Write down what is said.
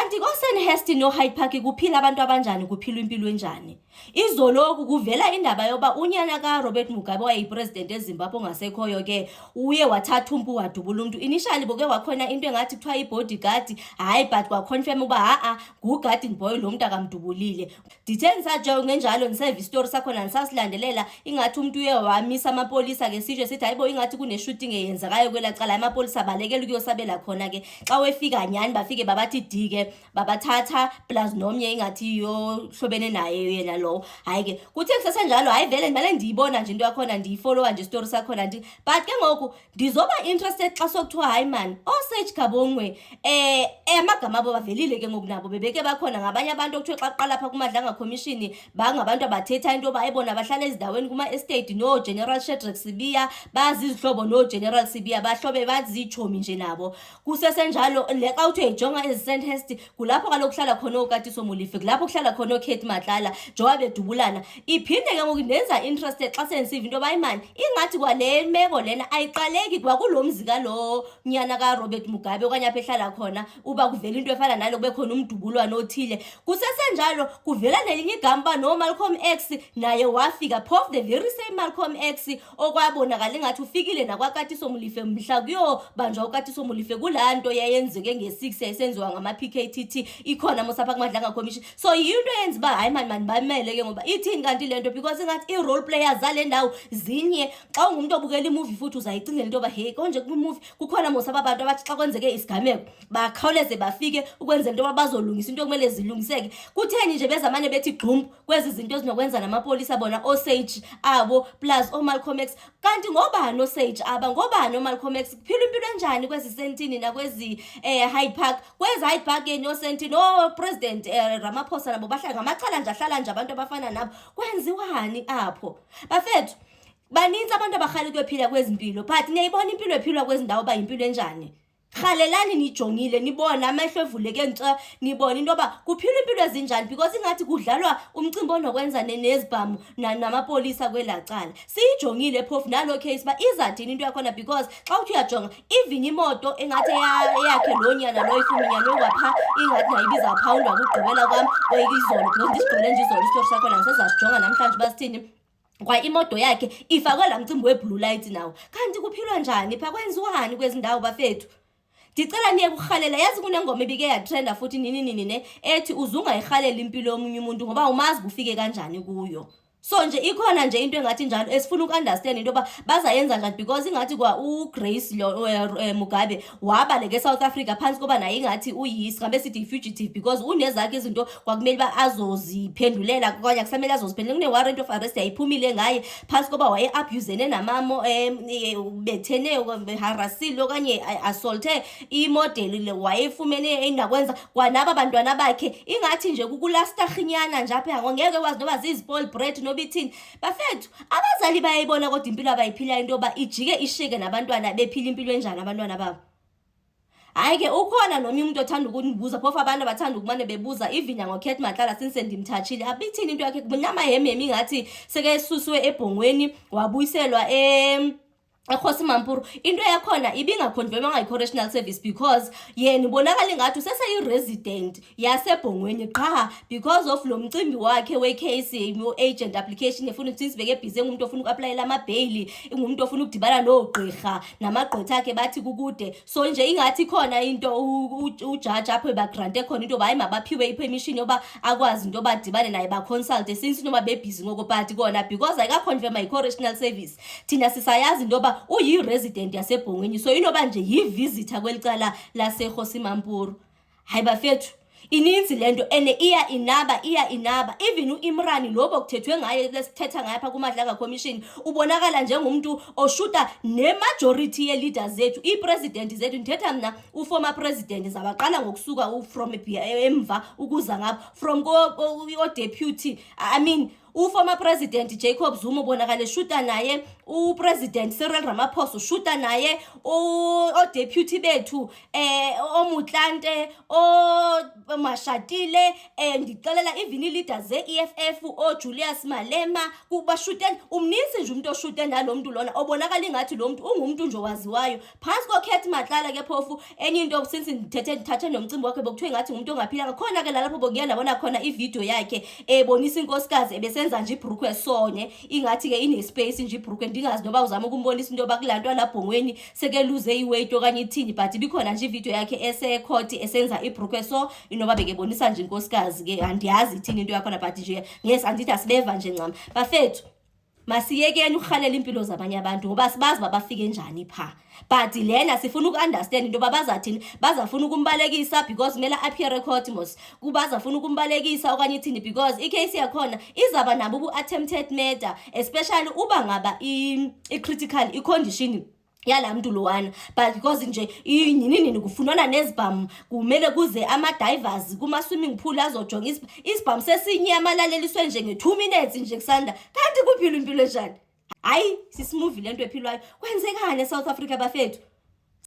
kanti koSandhurst noHyde Park kuphila abantu abanjani, kuphilwa impilo enjani? Izoloku kuvela indaba yoba unyana kaRobert Mugabe wayeyipresident eZimbabwe ongasekhoyo ke uye wathatha umpu wadubula umuntu. Initially boke wakhona into engathi kuthiwa ibodyguard, hayi but kwaconfirm uba ngugarden boy lo muntu akamdubulile. Dithe ngisajonga ngenjalo ngiseva istory sakhona nisasilandelela ingathi umuntu uye wamisa amapolisa ke sisho sithi hayibo ingathi kune-shooting eyenzekayo kwelacala amapolisa balekela ukuyosabela khona ke xa wefika nyani bafike babathi dike babathatha plus nomnye ingathi yohlobene naye yena lo. Hayi ke kuthe kusesenjalo hayi vele ngimele ndiyibona nje into yakhona ndiyifollowa nje story sakhona but ke ngoku ndizoba interested xa sokuthiwa hayi man oSage Gabongwe amagama abo bavelile ke ngoku nabo bebeke bakhona ngabanye abantu okuthiwe xa kuqala pha kuMadlanga Commission bangabantu abathetha into bayibona bahlala ezidaweni kuma estate no General Shadrack Sibiya bazi izihlobo no General Sibiya bahlobe bazi ichomi nje nabo. Kusesenjalo lexa uthi ejonga eSandhurst kulapho kaloku hlala khona oKatiso Molefe, kulapho kuhlala khona oKate Matlala njengoba bedubulana. Iphinde ke ngoku ndenza interested xa sensive into bayimani ingathi kwale meko lena ayiqaleki kwakulomzi kalo nyana kaRobert Mugabe okanye apha ehlala khona uba kuvela into efana nalo kube khona umdubulwano othile. Kusesenjalo kuvela nelinye igama no Malcolm X naye wafika phof the very same Malcolm X okwabonakala ngathi ufikile nakwakatiso Molefe mhla kuyo banjwa uKatiso Molefe kulanto yayenzeke nge6 yayisenziwa ngama PKTT ikhona mosapha kuMadlanga Commission. So yinto yenza ba hayi man bamele ke ngoba ithini kanti lento because ngathi i role players zale ndawo zinye xa ungumuntu obukela imovie futhi uzayicingela into ba hey konje ku movie kukhona mosapha abantu abathi xa kwenzeke isigameko bakhawuleze bafike ukwenzela into bazolungisa into kumele zilungiseke. Kutheni nje bezamane bethi gqum kwezi zinto ezinokwenza namapolisa bona oSage abo plus oMalcolm X kanti ngobani oSage aba ngobani oMalcolm X kuphila impilo enjani kwezi sentini nakwezi Hyde Park kwezi Hyde Park no sentini no President Ramaphosa nabo bahlala ngamacala nje ahlala nje abantu abafana nabo kwenziwani apho bafethu baninzi abantu abakhali kwephila kwezimpilo but niyayibona impilo ephilwa kwezindawo ba impilo enjani. Khalelani nijongile nibona amehlo evuleke nxa nibona into ba kuphila impilo ezinjani because ingathi kudlalwa umcimbi onokwenza nezibhamu namapolisa kwelacala. Siyijongile phofu nalo case ba izathini into yakhona because xa uthi uyajonga even imoto engathi yakhe lonyana lo ifuminyana okwapha ingathi nayibiza pound wakugqibela kwami oyizolo because ndisigqibele nje izolo istory sakhona ngisezasijonga namhlanje basithini kwa imoto yakhe ifakwe la mcimbi weblue light nawo kanti kuphilwa njani pha kwenziwani kwezindawo bafethu. Ndicela niye kurhalela yazi kunengoma ebike yatrenda futhi nini ethi uzungayihalela impilo yomunye umuntu ngoba umazi kufike kanjani kuyo. So nje ikhona nje into engathi njalo esifuna ukunderstand into ba bazayenza njani because ingathi kwa uGrace Mugabe wabaleke eSouth Africa phansi koba naye ingathi uyisihambe sithi fugitive because unezakhe izinto kwakumele ba azoziphendulela kwanye akusamele azoziphendulela kune warrant of arrest yayiphumile ngaye phansi koba waye abusene namamo bethene harassile okanye assaulthe imodel le wayefumene engakwenza kwanaba abantwana bakhe ingathi nje kukulasta khinyana nje apha ngeke wazi noba zizipol bread bithini bafethu abazali bayayibona kodwa impilo abayiphila into ba ijike ishike nabantwana bephila impilo enjani abantwana babo. Hayi ke ukhona nomnye umuntu othanda ukunibuza phofu abantu abathanda ukumane bebuza even ngoKate Matlala since ndimthatshile abithini into yakhe kunyama hemhemi ngathi seke suswe ebhongweni wabuyiselwa eKhosi Mampuru into yakhona ibingaconfirmanga iCorrectional Service because yena ubonakala ngathi useseyiresident yasebhongweni qha because of lo mcimbi wakhe wecase no agent application efuna ukuthi sibeke busy umuntu ofuna ukuapplyela amabail umuntu ofuna ukudibana nogqirha namagqwetha akhe bathi kukude so nje ingathi khona into ujudge apho bagrante khona into bayi mabaphiwe ipermission yoba akwazi into badibane naye ba consult since noma bebusy ngokophathi kona because ayikaconfirma iCorrectional Service thina sisayazi into ba uyi-resident yasebhongweni so inoba nje yi-visitor kwelicala laseKhosi Mampuru. Hayi bafethu ininzi lento ene iya inaba even uImran lobo kuthethwe ngaye lesithetha ngaye pha kuMadlanga Commission ubonakala njengomuntu oshuta ne-majority ye-leaders zethu i-president zethu ndithetha mna uformer president zabaqala ngokusuka from emva ukuza ngapha from go deputy I mean uformer president Jacob Zuma ubonakala eshuta naye upresident Cyril Ramaphosa ushuta naye, o-deputy bethu oMutlante, oMashatile, ndixelela even i-leaders ze-EFF, o-Julius Malema, kubashuta. Umninzi nje umuntu oshuta nalo muntu lona, obonakala ingathi lo muntu ungumuntu nje owaziwayo phansi koKhethi Matlala ke phofu. Enye into since ndithathe nomcimbi wakhe bokuthiwe ngathi umuntu ongaphilanga, khona ke lalapho bokuya ndabona khona ivideo yakhe ebonisa inkosikazi ebesenza nje ibhrukwe esonye, ingathi ke inespace nje ibhrukwe. Ndingazi noba uzama ukumbonisa into yoba kulaa nto alabhongweni sekeluze iweight okanye ithini, but ibikhona nje ivideo yakhe esekhoti esenza ibhrukwe so inoba bekebonisa nje inkosikazi ke. Andiyazi ithini into yakhona, but nje yes, andithi asibeva nje ncam. Bafethu, masiyekeni ukurhalela impilo zabanye abantu ngoba sibazi babafike njani pha. But lena sifuna uku-understand into yoba bazathini, bazafuna ukumbalekisa because kumele appear court mos, kubazafuna ukumbalekisa okanye ithini because icase yakhona izaba nabo ubu-attempted murder, especially uba ngaba i-critical i-condition yala mntu lowana. But because nje nini kufunana nezibhamu, kumele kuze ama-divers kuma-swimming pool azojonga isibhamu sesinye amalaleliswe nje nge-2 minutes nje kusanda, kanti kuphilwa impilo enjani? Hayi, sisimuvi lento ephilwayo. Kwenzekani eSouth Africa bafethu?